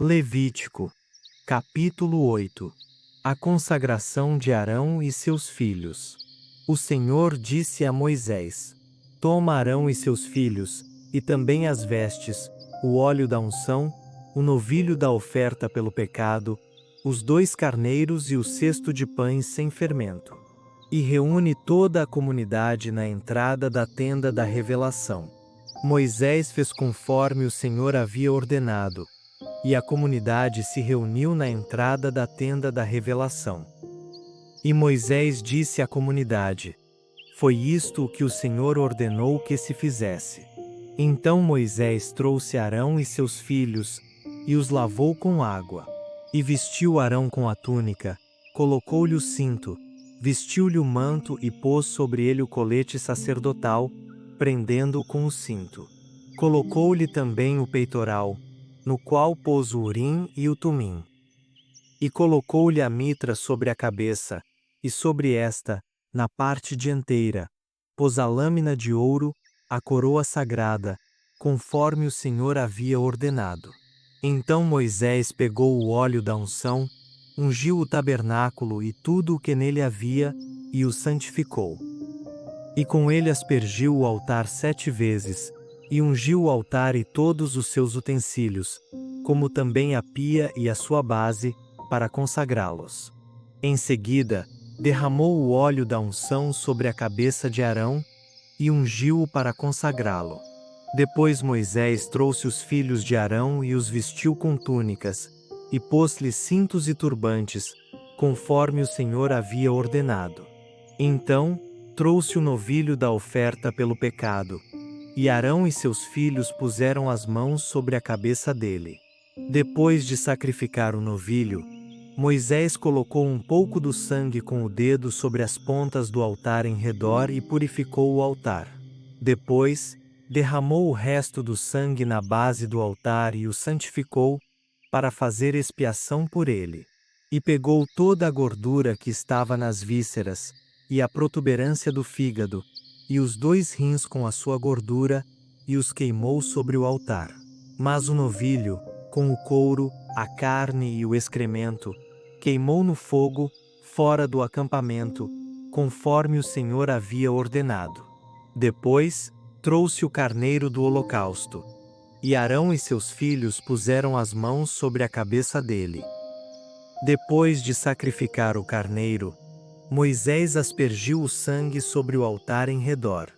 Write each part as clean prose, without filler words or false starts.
Levítico, capítulo 8. A consagração de Arão e seus filhos. O Senhor disse a Moisés: Toma Arão e seus filhos, e também as vestes, o óleo da unção, o novilho da oferta pelo pecado, os 2 carneiros e o cesto de pães sem fermento. E reúne toda a comunidade na entrada da tenda da revelação. Moisés fez conforme o Senhor havia ordenado, e a comunidade se reuniu na entrada da tenda da revelação. E Moisés disse à comunidade: Foi isto o que o Senhor ordenou que se fizesse. Então Moisés trouxe Arão e seus filhos, e os lavou com água. E vestiu Arão com a túnica, colocou-lhe o cinto, vestiu-lhe o manto e pôs sobre ele o colete sacerdotal, prendendo-o com o cinto. Colocou-lhe também o peitoral, no qual pôs o urim e o tumim. E colocou-lhe a mitra sobre a cabeça, e sobre esta, na parte dianteira, pôs a lâmina de ouro, a coroa sagrada, conforme o Senhor havia ordenado. Então Moisés pegou o óleo da unção, ungiu o tabernáculo e tudo o que nele havia, e o santificou. E com ele aspergiu o altar 7 vezes, e ungiu o altar e todos os seus utensílios, como também a pia e a sua base, para consagrá-los. Em seguida, derramou o óleo da unção sobre a cabeça de Arão, e ungiu-o para consagrá-lo. Depois Moisés trouxe os filhos de Arão e os vestiu com túnicas, e pôs-lhes cintos e turbantes, conforme o Senhor havia ordenado. Então, trouxe o novilho da oferta pelo pecado, e Arão e seus filhos puseram as mãos sobre a cabeça dele. Depois de sacrificar o novilho, Moisés colocou um pouco do sangue com o dedo sobre as pontas do altar em redor e purificou o altar. Depois, derramou o resto do sangue na base do altar e o santificou, para fazer expiação por ele. E pegou toda a gordura que estava nas vísceras, e a protuberância do fígado, e os 2 rins com a sua gordura, e os queimou sobre o altar. Mas o novilho, com o couro, a carne e o excremento, queimou no fogo, fora do acampamento, conforme o Senhor havia ordenado. Depois, trouxe o carneiro do holocausto. E Arão e seus filhos puseram as mãos sobre a cabeça dele. Depois de sacrificar o carneiro, Moisés aspergiu o sangue sobre o altar em redor.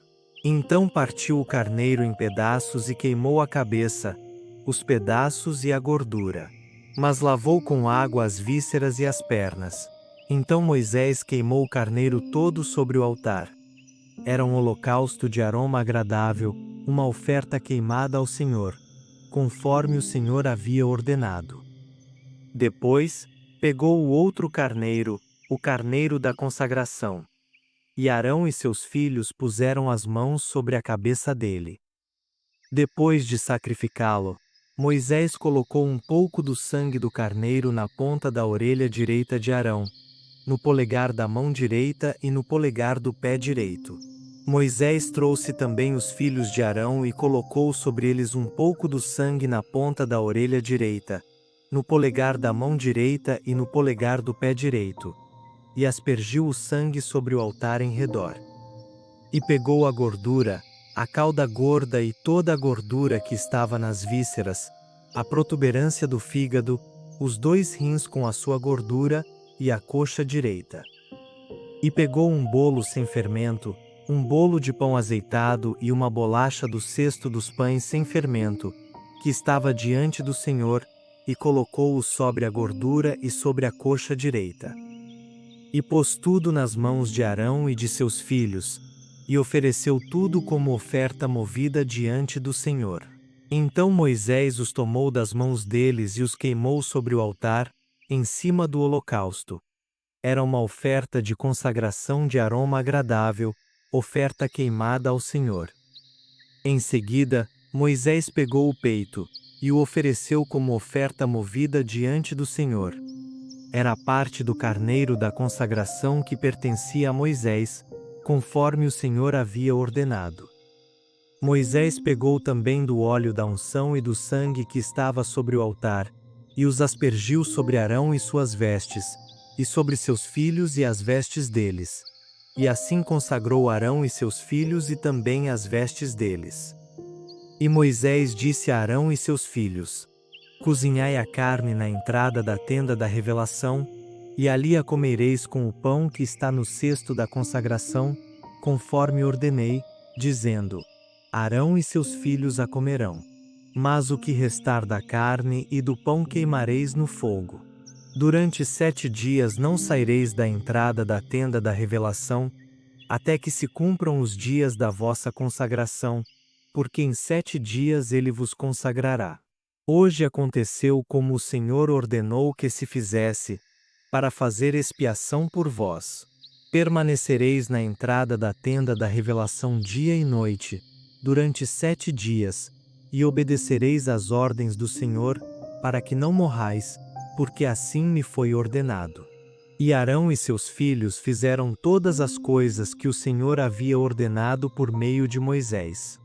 Então partiu o carneiro em pedaços e queimou a cabeça, os pedaços e a gordura. Mas lavou com água as vísceras e as pernas. Então Moisés queimou o carneiro todo sobre o altar. Era um holocausto de aroma agradável, uma oferta queimada ao Senhor, conforme o Senhor havia ordenado. Depois, pegou o outro carneiro, o carneiro da consagração. E Arão e seus filhos puseram as mãos sobre a cabeça dele. Depois de sacrificá-lo, Moisés colocou um pouco do sangue do carneiro na ponta da orelha direita de Arão, no polegar da mão direita e no polegar do pé direito. Moisés trouxe também os filhos de Arão e colocou sobre eles um pouco do sangue na ponta da orelha direita, no polegar da mão direita e no polegar do pé direito, e aspergiu o sangue sobre o altar em redor. E pegou a gordura, a cauda gorda e toda a gordura que estava nas vísceras, a protuberância do fígado, os 2 rins com a sua gordura e a coxa direita. E pegou um bolo sem fermento, um bolo de pão azeitado e uma bolacha do cesto dos pães sem fermento, que estava diante do Senhor, e colocou-o sobre a gordura e sobre a coxa direita. E pôs tudo nas mãos de Arão e de seus filhos, e ofereceu tudo como oferta movida diante do Senhor. Então Moisés os tomou das mãos deles e os queimou sobre o altar, em cima do holocausto. Era uma oferta de consagração de aroma agradável, oferta queimada ao Senhor. Em seguida, Moisés pegou o peito, e o ofereceu como oferta movida diante do Senhor. Era a parte do carneiro da consagração que pertencia a Moisés, conforme o Senhor havia ordenado. Moisés pegou também do óleo da unção e do sangue que estava sobre o altar, e os aspergiu sobre Arão e suas vestes, e sobre seus filhos e as vestes deles. E assim consagrou Arão e seus filhos e também as vestes deles. E Moisés disse a Arão e seus filhos: Cozinhai a carne na entrada da tenda da revelação, e ali a comereis com o pão que está no cesto da consagração, conforme ordenei, dizendo: Arão e seus filhos a comerão. Mas o que restar da carne e do pão queimareis no fogo. Durante 7 dias não saireis da entrada da tenda da revelação, até que se cumpram os dias da vossa consagração, porque em 7 dias ele vos consagrará. Hoje aconteceu como o Senhor ordenou que se fizesse, para fazer expiação por vós. Permanecereis na entrada da tenda da revelação dia e noite, durante 7 dias, e obedecereis às ordens do Senhor, para que não morrais, porque assim me foi ordenado. E Arão e seus filhos fizeram todas as coisas que o Senhor havia ordenado por meio de Moisés.